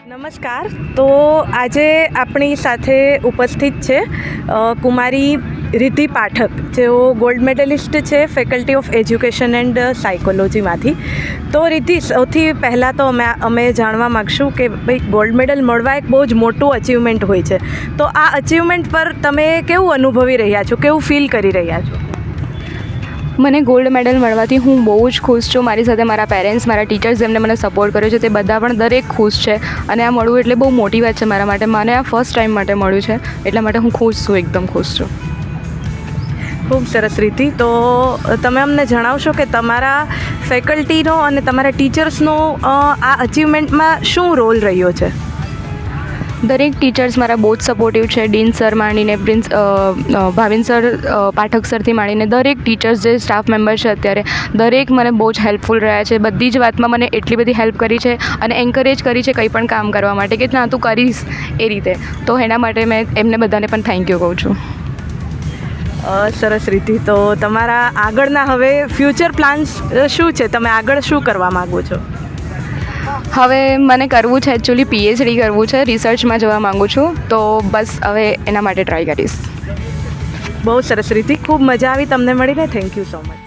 નમસ્કાર. તો આજે આપણી સાથે ઉપસ્થિત છે કુમારી રિદ્ધિ પાઠક, જેઓ ગોલ્ડ મેડલિસ્ટ છે ફેકલ્ટી ઓફ એજ્યુકેશન એન્ડ સાયકોલોજીમાંથી. તો રિદ્ધિ, સૌથી પહેલાં તો અમે જાણવા માગીશું કે ભાઈ, ગોલ્ડ મેડલ મળવા એક બહુ જ મોટું અચીવમેન્ટ હોય છે. તો આ અચીવમેન્ટ પર તમે કેવું અનુભવી રહ્યા છો, કેવું ફીલ કરી રહ્યા છો? મને ગોલ્ડ મેડલ મળવાથી હું બહુ જ ખુશ છું. મારી સાથે મારા પેરેન્ટ્સ, મારા ટીચર્સ જેમને મને સપોર્ટ કર્યો છે, તે બધા પણ દરેક ખુશ છે. અને આ મળવું એટલે બહુ મોટી વાત છે મારા માટે. મને આ ફર્સ્ટ ટાઈમ માટે મળ્યું છે, એટલા માટે હું ખુશ છું, એકદમ ખુશ છું. ખૂબ સરસ રીતિ. તો તમે અમને જણાવશો કે તમારા ફેકલ્ટીનો અને તમારા ટીચર્સનો આ અચીવમેન્ટમાં શું રોલ રહ્યો છે? દરેક ટીચર્સ મારા બહુ જ સપોર્ટિવ છે. ડીન સર માંડીને ભાવિન સર, પાઠક સરથી માંડીને દરેક ટીચર્સ જે સ્ટાફ મેમ્બર છે અત્યારે, દરેક મને બહુ જ હેલ્પફુલ રહ્યા છે. બધી જ વાતમાં મને એટલી બધી હેલ્પ કરી છે અને એન્કરેજ કરી છે કંઈ પણ કામ કરવા માટે, કે ના તું કરીશ એ રીતે. તો એના માટે મેં એમને બધાને પણ થેન્ક યુ કહું છું. સરસ રીતિ. તો તમારા આગળના હવે ફ્યુચર પ્લાન્સ શું છે? તમે આગળ શું કરવા માગો છો? હવે મને કરવું છે એકચ્યુઅલી પીએચડી કરવું છે, રિસર્ચમાં જવા માગું છું. તો બસ હવે એના માટે ટ્રાય કરીશ. બહુ સરસ રીતિ. ખૂબ મજા આવી તમને મળીને. Thank you so much.